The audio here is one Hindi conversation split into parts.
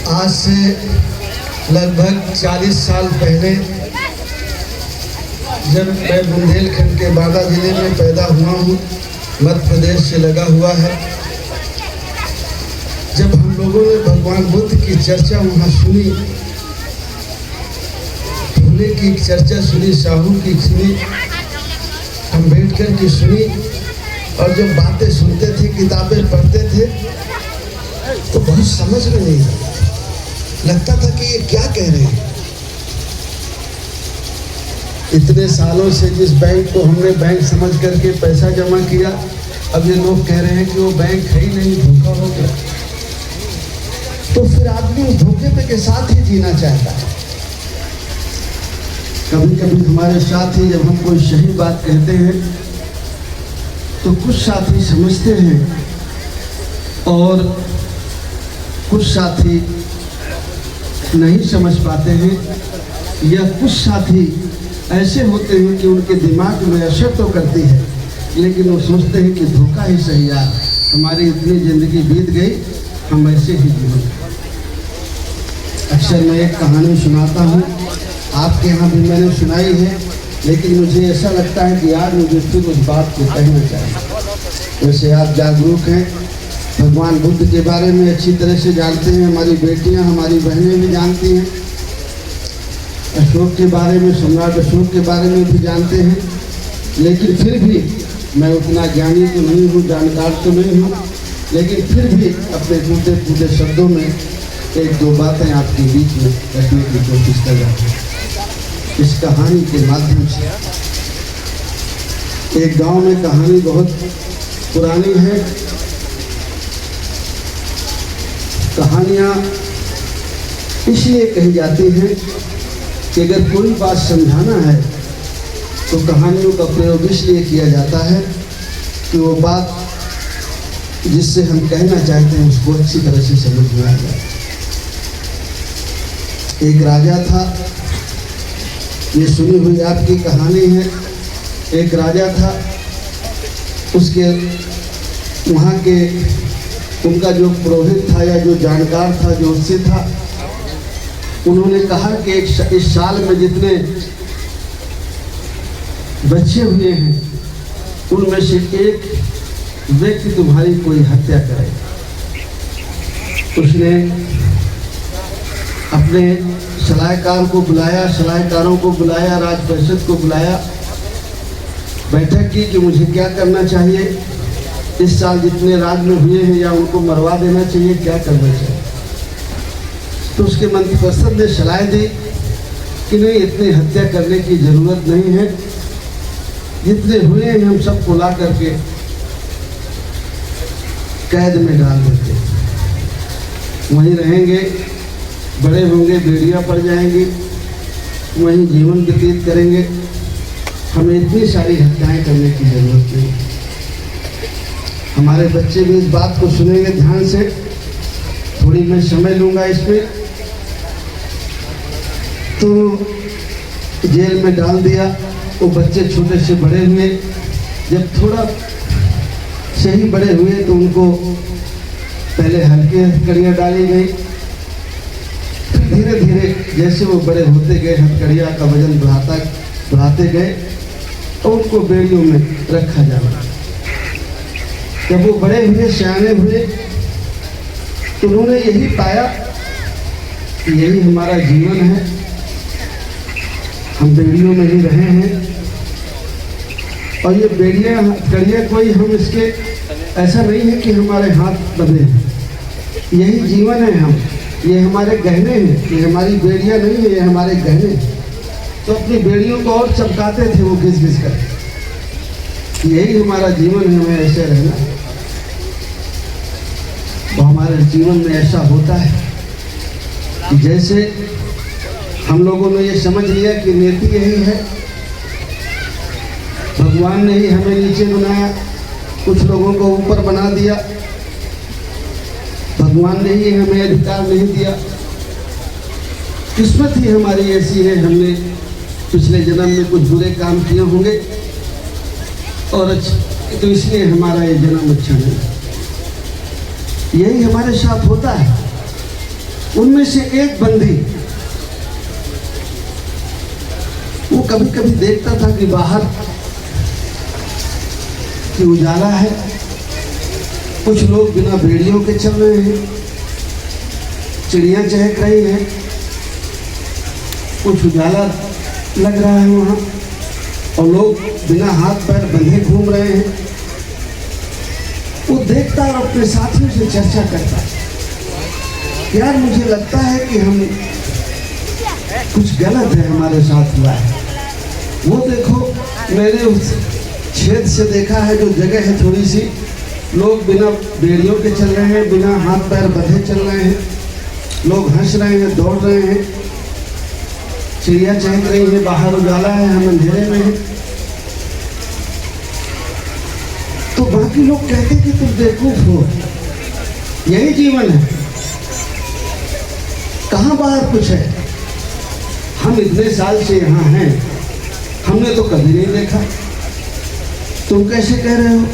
आज से लगभग 40 साल पहले जब मैं बुंदेलखंड के बांदा जिले में पैदा हुआ हूँ, मध्य प्रदेश से लगा हुआ है। जब हम लोगों ने भगवान बुद्ध की चर्चा वहाँ सुनी, फुले की चर्चा सुनी, साहू की सुनी, अम्बेडकर की सुनी, और जब बातें सुनते थे, किताबें पढ़ते थे, तो बहुत समझ में नहीं लगता था कि ये क्या कह रहे हैं। इतने सालों से जिस बैंक को हमने बैंक समझ करके पैसा जमा किया, अब ये लोग कह रहे हैं कि वो बैंक है ही नहीं, धोखा हो गया। तो फिर आदमी उस धोखे पे के साथ ही जीना चाहता है। कभी कभी हमारे साथी जब हम कोई सही बात कहते हैं तो कुछ साथी समझते हैं और कुछ साथी नहीं समझ पाते हैं, या कुछ साथी ऐसे होते हैं कि उनके दिमाग में असर तो करती है, लेकिन वो सोचते हैं कि धोखा ही सही यार, हमारी इतनी ज़िंदगी बीत गई, हम ऐसे ही जीवन। अक्सर मैं एक कहानी सुनाता हूँ, आपके यहाँ भी मैंने सुनाई है, लेकिन मुझे ऐसा लगता है कि आज मुझे फिर उस बात को कहना चाहिए। वैसे आप जागरूक हैं, भगवान बुद्ध के बारे में अच्छी तरह से जानते हैं, हमारी बेटियाँ, हमारी बहनें भी जानती हैं, अशोक के बारे में, सम्राट अशोक के बारे में भी जानते हैं, लेकिन फिर भी मैं उतना ज्ञानी तो नहीं हूँ, जानकार तो नहीं हूँ, लेकिन फिर भी अपने टूटे फूटे शब्दों में एक दो बातें आपके बीच में रखने की कोशिश कर रहा हूँ इस कहानी के माध्यम से। एक गांव में कहानी बहुत पुरानी है। कहानियाँ इसलिए कही जाती हैं कि अगर कोई बात समझाना है तो कहानियों का प्रयोग इसलिए किया जाता है कि वो बात जिससे हम कहना चाहते हैं उसको अच्छी तरह से समझ में आ जाए। एक राजा था, ये सुनी हुई आपकी कहानी है। एक राजा था, उसके वहाँ के उनका जो पुरोहित था या जो जानकार था, जो उससे था, उन्होंने कहा कि इस साल में जितने बच्चे हुए हैं उनमें से एक व्यक्ति तुम्हारी कोई हत्या करे। उसने अपने सलाहकार को बुलाया, सलाहकारों को बुलाया, राज परिषद को बुलाया, बैठक की कि मुझे क्या करना चाहिए, इस साल जितने राज में हुए हैं या उनको मरवा देना चाहिए, क्या करना चाहिए। तो उसके मंत्रिपरिषद ने सलाह दी कि नहीं, इतनी हत्या करने की जरूरत नहीं है, जितने हुए हैं हम सबको ला करके कैद में डाल देते, वहीं रहेंगे, बड़े होंगे, बेड़ियाँ पड़ जाएंगी, वहीं जीवन व्यतीत करेंगे, हमें इतनी सारी हत्याएं करने की जरूरत नहीं। हमारे बच्चे भी इस बात को सुनेंगे ध्यान से, थोड़ी मैं समय लूँगा इसमें। तो जेल में डाल दिया, वो बच्चे छोटे से बड़े हुए, जब थोड़ा सही बड़े हुए तो उनको पहले हल्के हथकड़ियाँ डाली गई, फिर धीरे धीरे जैसे वो बड़े होते गए, हथकड़ियाँ का वजन बढ़ाते गए और उनको बेड़ियों में रखा जा रहा। जब वो बड़े हुए, सियाने हुए, तो उन्होंने यही पाया कि यही हमारा जीवन है, हम बेड़ियों में ही रहे हैं, और ये बेड़ियाँ कड़ियाँ कोई हम इसके ऐसा नहीं है कि हमारे हाथ बंधे हैं, यही जीवन है हम, ये हमारे गहने हैं, ये हमारी बेड़ियाँ नहीं है, ये हमारे गहने। तो अपनी बेड़ियों को और चमकाते थे वो घिस घिस कर, यही हमारा जीवन है, हमें ऐसे रहना है। तो हमारे जीवन में ऐसा होता है कि जैसे हम लोगों ने ये समझ लिया कि नीति यही है, भगवान ने ही हमें नीचे बनाया, कुछ लोगों को ऊपर बना दिया, भगवान ने ही हमें अधिकार नहीं दिया, किस्मत ही हमारी ऐसी है, हमने पिछले जन्म में कुछ बुरे काम किए होंगे और तो इसलिए हमारा ये जन्म अच्छा नहीं। यही हमारे साथ होता है। उनमें से एक बंदी, वो कभी कभी देखता था कि बाहर कि उजाला है, कुछ लोग बिना बेड़ियों के चल रहे हैं, चिड़ियां चहक रही हैं, कुछ उजाला लग रहा है वहाँ, और लोग बिना हाथ पैर बंधे घूम रहे हैं। वो देखता और अपने साथियों से चर्चा करता, यार मुझे लगता है कि हम कुछ गलत है हमारे साथ हुआ है। वो देखो, मैंने उस छेद से देखा है जो जगह है थोड़ी सी, लोग बिना बेड़ियों के चल रहे हैं, बिना हाथ पैर बंधे चल रहे हैं, लोग हंस रहे हैं, दौड़ रहे हैं, चिड़िया चहक रही है, बाहर उजाला है, हम अंधेरे में हैं। तो बाकी लोग कहते कि तुम बेवकूफ हो, यही जीवन है, कहाँ बाहर कुछ है, हम इतने साल से यहाँ हैं, हमने तो कभी नहीं देखा, तुम कैसे कह रहे हो।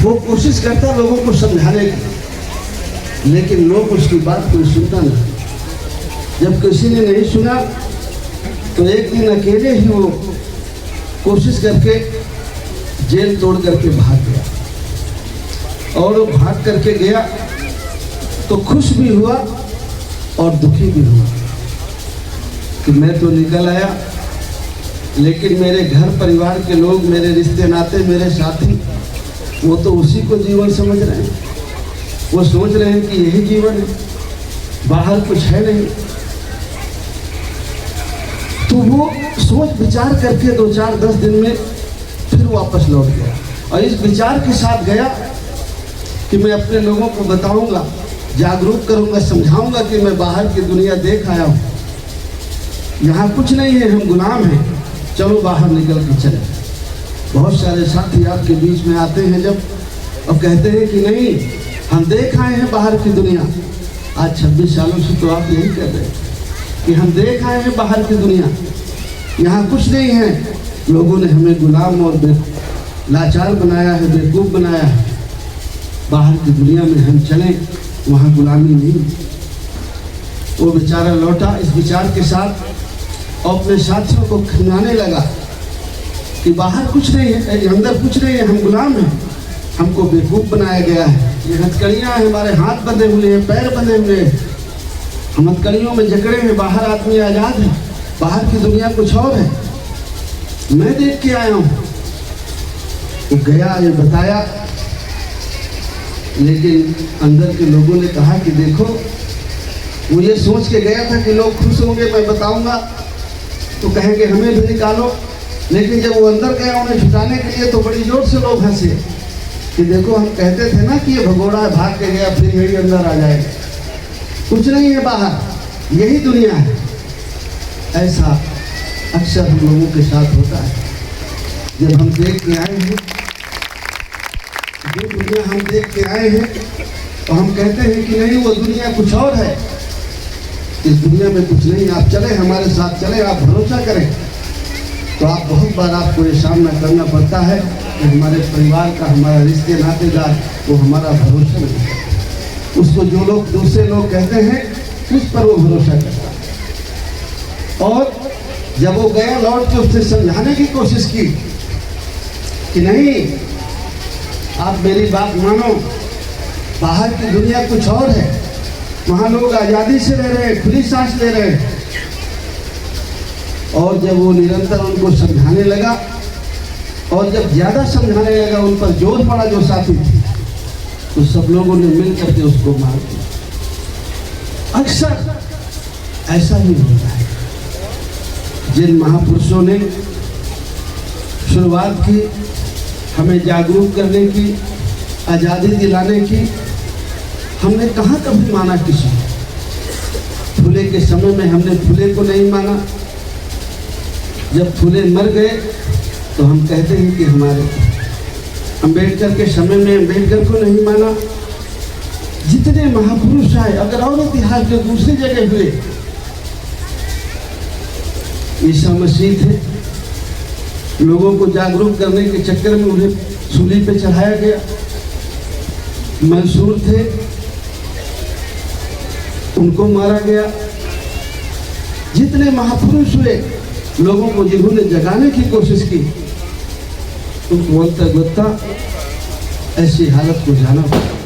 वो कोशिश करता लोगों को समझाने की, लेकिन लोग उसकी बात कोई सुनता नहीं। जब किसी ने नहीं सुना तो एक दिन अकेले ही वो कोशिश करके जेल तोड़ करके भाग गया। और वो भाग करके गया तो खुश भी हुआ और दुखी भी हुआ कि मैं तो निकल आया, लेकिन मेरे घर परिवार के लोग, मेरे रिश्ते नाते, मेरे साथी, वो तो उसी को जीवन समझ रहे हैं। वो सोच रहे हैं कि यही जीवन है, बाहर कुछ है नहीं। तो वो सोच विचार करके 2-4-10 दिन में फिर वापस लौट गया, और इस विचार के साथ गया कि मैं अपने लोगों को बताऊंगा, जागरूक करूंगा, समझाऊंगा कि मैं बाहर की दुनिया देख आया हूँ, यहाँ कुछ नहीं है, हम गुलाम हैं, चलो बाहर निकल के चले। बहुत सारे साथी आपके बीच में आते हैं जब, और कहते हैं कि नहीं, हम देख आए हैं बाहर की दुनिया। आज 26 सालों से तो आप यही कर रहे हैं कि हम देख आए हैं बाहर की दुनिया, यहाँ कुछ नहीं है, लोगों ने हमें गुलाम और लाचार बनाया है, बेवकूफ़ बनाया है, बाहर की दुनिया में हम चलें, वहाँ गुलामी नहीं। वो बेचारा लौटा इस विचार के साथ और अपने साथियों को खिलाने लगा कि बाहर कुछ नहीं है, अंदर कुछ नहीं है, हम गुलाम हैं, हमको बेवकूफ़ बनाया गया है, ये हथकड़ियाँ हैं, हमारे हाथ बंधे हुए हैं, पैर बंधे हुए हैं, हम हथकड़ियों में जकड़े हैं, बाहर आदमी आज़ाद है, बाहर की दुनिया कुछ और है, मैं देख के आया हूँ। वो गया, ये बताया, लेकिन अंदर के लोगों ने कहा कि देखो, वो ये सोच के गया था कि लोग खुश होंगे, मैं बताऊंगा तो कहेंगे हमें भी निकालो, लेकिन जब वो अंदर गया उन्हें छुटाने के लिए तो बड़ी जोर से लोग हंसे कि देखो, हम कहते थे ना कि ये भगोड़ा भाग के गया, फिर यही अंदर आ जाएगा, कुछ नहीं है बाहर, यही दुनिया है। ऐसा अक्सर हम लोगों के साथ होता है। जब हम देख के आए हैं, जो दुनिया हम देख के आए हैं, तो हम कहते हैं कि नहीं, वो दुनिया कुछ और है, इस दुनिया में कुछ नहीं, आप चले हमारे साथ चले, आप भरोसा करें। तो आप बहुत बार आपको ये सामना करना पड़ता है कि हमारे परिवार का, हमारा रिश्ते नातेदार, वो हमारा भरोसा नहीं है, उसको जो लोग, दूसरे लोग कहते हैं, उस पर वो भरोसा करता है। और जब वो गया, लौट के उससे समझाने की कोशिश की कि नहीं, आप मेरी बात मानो, बाहर की दुनिया कुछ और है, वहाँ लोग आज़ादी से रह रहे हैं, खुली सांस ले रहे हैं। और जब वो निरंतर उनको समझाने लगा, और जब ज़्यादा समझाने लगा, उन पर जोर पड़ा जो साथी थे, तो सब लोगों ने मिल करके उसको मार दिया। अक्सर ऐसा ही होता है। जिन महापुरुषों ने शुरुआत की हमें जागरूक करने की, आज़ादी दिलाने की, हमने कहाँ कभी माना किसी को। फुले के समय में हमने फुले को नहीं माना, जब फुले मर गए तो हम कहते हैं कि हमारे अम्बेडकर के समय में अम्बेडकर को नहीं माना। जितने महापुरुष आए, अगर और इतिहास जो दूसरी जगह हुए, ईसा मसीह थे, लोगों को जागरूक करने के चक्कर में उन्हें सूली पे चढ़ाया गया। मंसूर थे, उनको मारा गया। जितने महापुरुष हुए, लोगों को जिन्होंने जगाने की कोशिश की, उनको अंतर्गता ऐसी हालत को जाना पड़ा।